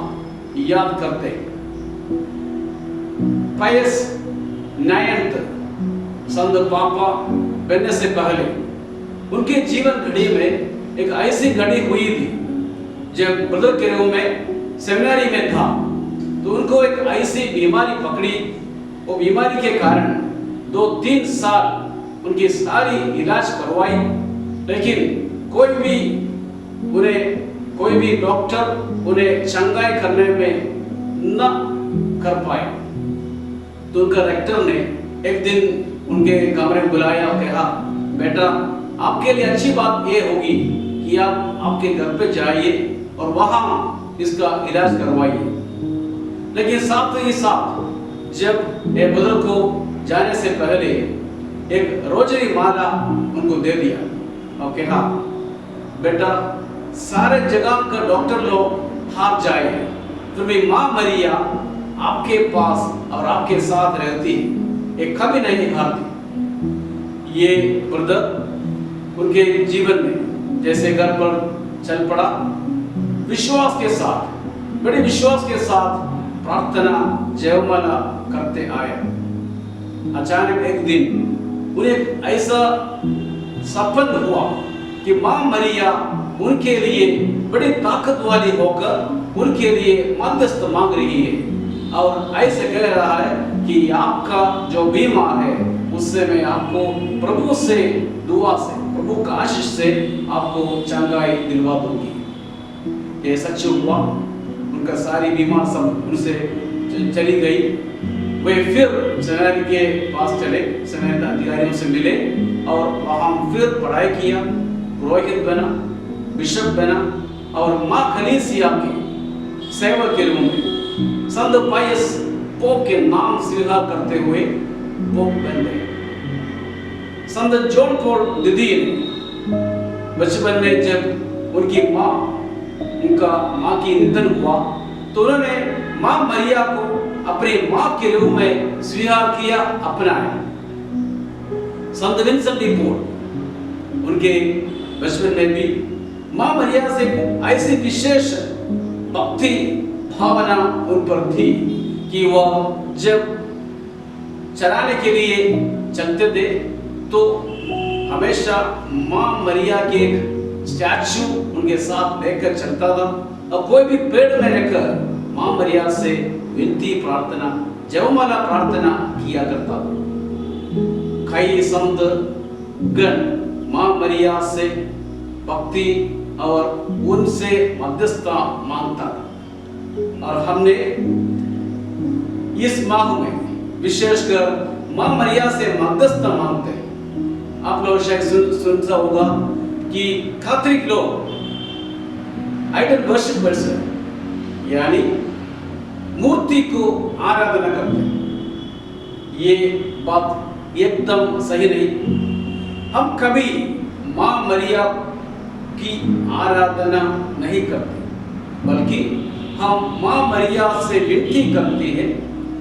Speaker 7: याद करते, पायस 9th संत पापा बनने से पहले उनके जीवन घड़ी में एक ऐसी घड़ी हुई थी जब ब्रदर के रूम में सेमिनारी में था, तो उनको एक ऐसी बीमारी पकड़ी वो बीमारी के कारण 2-3 साल उनकी सारी इलाज करवाई, लेकिन कोई भी डॉक्टर उन्हें चंगाई करने में न कर पाए। तो उनका डायरेक्टर ने एक दिन उनके कमरे में बुलाया और कहा, बेटा आपके लिए अच्छी बात ये होगी कि आप आपके घर पे जाइए और वहां इसका इलाज करवाइए। लेकिन साथ ही साथ जब ये बुजुर्ग को जाने से पहले एक रोजरी माला उनको दे दिया और कहा, बेटा सारे जगह का डॉक्टर लोग हार जाए, फिर भी माँ मरिया आपके पास और आपके साथ रहती, ये कभी नहीं हारती। ये ब्रदर उनके जीवन में जैसे घर पर चल पड़ा, विश्वास के साथ, बड़े विश्वास के साथ प्रार्थना जयमाला करते आए। अचानक एक दिन उन्हें ऐसा सपन हुआ कि माँ मरिया उनके लिए बड़ी ताकत वाली होकर उनके लिए मध्यस्थ मांग रही है और ऐसे कह रहा है कि आपका जो बीमार है उससे मैं आपको प्रभु से दुआ से, प्रभु का आशीष से आपको चंगाई दिलवा दूंगी। ये सच हुआ। उनका सारी बीमार सब उनसे चली गई। वे फिर सेनानी के पास चले, सेनानी अधिकारियों से मिले और वहां फिर पढ़ाई किया, पुरोहित बना, बिशप बना और माँ कलीसिया के सेवक के रूप में संत पायस पोप के नाम स्वीकार करते हुए पोप बन गए। संत जॉन पॉल द्वितीय ने बचपन में जब उनका माँ की निधन हुआ तो उन्होंने माँ मरिया को अपनी माँ के रूप में स्वीकार किया, अपनाया। संत विंसेंट डी पॉल उनके बचपन में भी माँ मरिया से ऐसी विशेष भक्ति भावना उन पर थी कि वह जब चराने के लिए चलते थे तो हमेशा माँ मरिया के एक स्टैचू उनके साथ लेकर चलता था और कोई भी पेड़ में रहकर माँ मरिया से विनती प्रार्थना जयमाला प्रार्थना किया करता था। कई संत गण माँ मरिया से भक्ति और उनसे मध्यस्थता मांगता था और हमने इस माह में विशेषकर माँ मरिया से मध्यस्थता मांगते हैं। आप लोग शायद सुनता होगा कि कैथोलिक लोग आइडल वर्शिपर्स यानी मूर्ति को आराधना करते हैं। ये बात एकदम सही नहीं। हम कभी माँ मरिया की आराधना नहीं करते, बल्कि हम माँ मरिया से विनती करते हैं,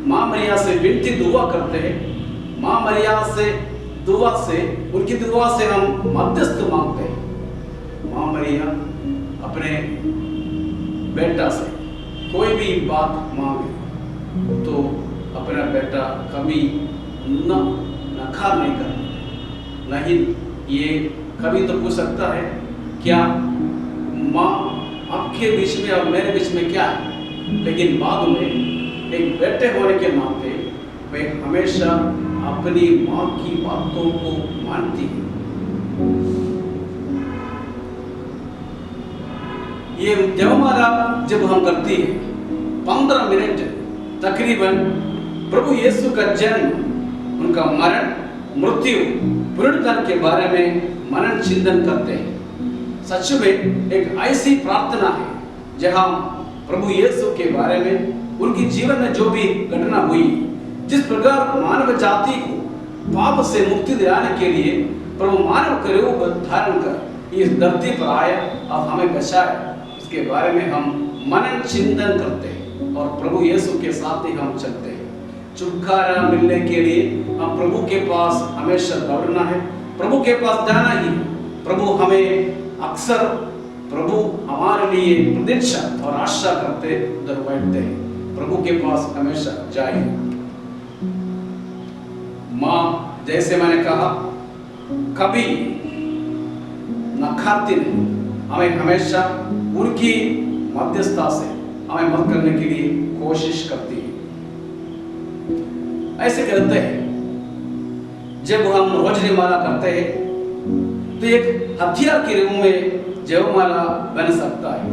Speaker 7: माँ मरिया से विनती दुआ करते हैं, माँ मरिया से दुआ से, उनकी दुआ से हम मध्यस्थ मांगते हैं। माँ मरिया अपने बेटा से कोई भी बात मांगे तो अपना बेटा कभी नकार नहीं करता। नहीं, ये कभी तो पूछ सकता है क्या माँ आपके बीच में और मेरे बीच में क्या है, लेकिन बाद में एक बेटे होने के नाते वे हमेशा अपनी माँ की बातों को मानती है। ये जयमाला जब हम करती है 15 मिनट तकरीबन प्रभु यीशु का जन्म, उनका मरण, मृत्यु, पुनरुत्थान के बारे में मनन चिंतन करते हैं। सच में एक ऐसी प्रार्थना है जहां प्रभु यीशु के बारे में, उनकी जीवन में जो भी घटना हुई, जिस प्रकार मानव जाति को पाप से मुक्ति दिलाने के लिए प्रभु मानव के रूप धारण कर इस धरती पर आया और हमें बचाया, इसके बारे में हम मनन चिंतन करते हैं और प्रभु यीशु के साथ ही हम चलते हैं। छुटकारा मिलने के लिए हम प्रभु के पास हमेशा दौड़ना है, प्रभु के पास जाना ही। प्रभु हमें अक्सर, प्रभु हमारे लिए प्रतीक्षा और आशा करते उधर बैठते हैं। प्रभु के पास हमेशा जाइए। माँ, जैसे मैंने कहा, कभी नकारती नहीं, हमें हमेशा उनकी मध्यस्थता से हमें मदद करने के लिए कोशिश करती है। ऐसे करते हैं। जब हम रोजरी माला करते हैं तो एक हथियार के रूप में जयमाला बन सकता है।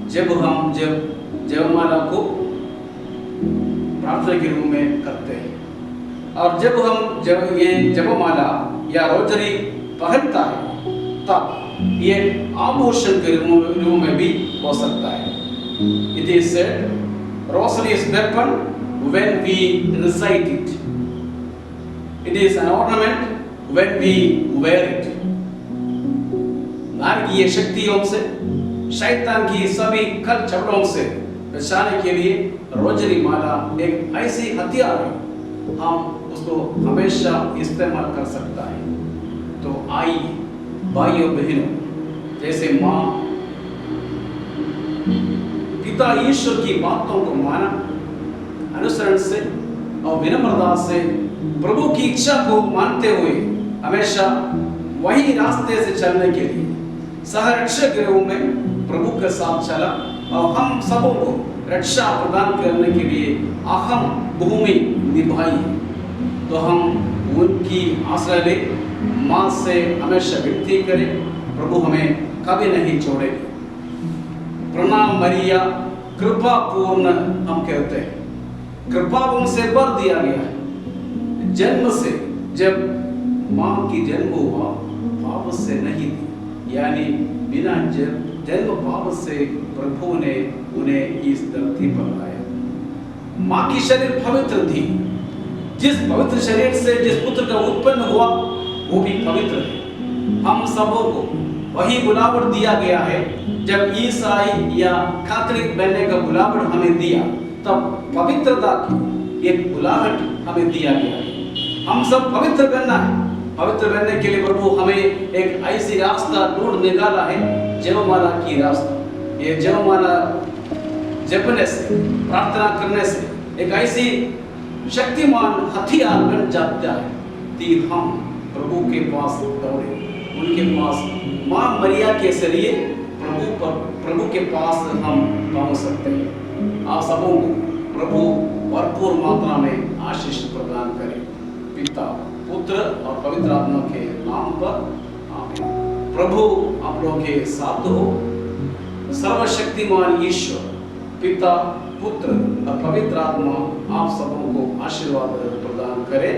Speaker 7: जब हम जयमाला को प्रार्थना के रूप में करते हैं और जब हम ये जपमाला या रोजरी पहनता है तब ये आभूषण के रूप में भी हो सकता है। It is said, rosary is weapon when we recite it. It is an ornament when we wear it. नार की ये शक्तियों से, शैतान की सभी खल चपड़ों से बचाने के लिए रोजरी माला एक ऐसी हथियार है, हम उसको हमेशा इस्तेमाल कर सकता है। तो आइए भाइयों बहनों, जैसे माँ पिता ईश्वर की बातों को माना, अनुसरण से और विनम्रता से प्रभु की इच्छा को मानते हुए हमेशा वही रास्ते से चलने के लिए सहरक्षक के रूप में प्रभु के साथ चला और हम सबों को रक्षा प्रदान करने के लिए अहम भूमि निभाई। तो हम उनकी आश्रय ले, माँ से हमेशा विनती करें, प्रभु हमें कभी नहीं छोड़ेगी। प्रणाम मरिया कृपा पूर्ण हम कहते हैं, कृपा उनसे भर दिया गया है। जन्म से जब माँ की जन्म हुआ पाप से नहीं थी, यानी बिना जन्म पाप से प्रभु ने उन्हें इस धरती पर लाया। माँ की शरीर पवित्र थी, जिस पवित्र शरीर से जिस पुत्र का उत्पन्न हुआ वो भी पवित्र है। हम सबों को वही बुलावट दिया गया है। जब ईसाई या कैथोलिक बनने का बुलावट हमें दिया तब पवित्रता की एक बुलावट हमें दिया गया है। हम सब पवित्र बनना है। पवित्र बनने के लिए प्रभु हमें एक ऐसी रास्ता ढूंढ निकाला है, जयमाला की रास्ता। ये जयमाला जपने से, प्रार्थना करने से एक ऐसी शक्तिमान हथियार बन जाता है कि हम प्रभु के पास दौड़े, उनके पास माँ मरिया के जरिए प्रभु के पास हम पहुंच सकते हैं। आप सबों को प्रभु भरपूर मात्रा में आशीष प्रदान करे। पिता, पुत्र और पवित्र आत्मा के नाम पर आमीन। प्रभु आप लोगों के साथ हो। सर्वशक्तिमान ईश्वर पिता, पुत्र और पवित्र आत्मा आप सबों को आशीर्वाद प्रदान करे।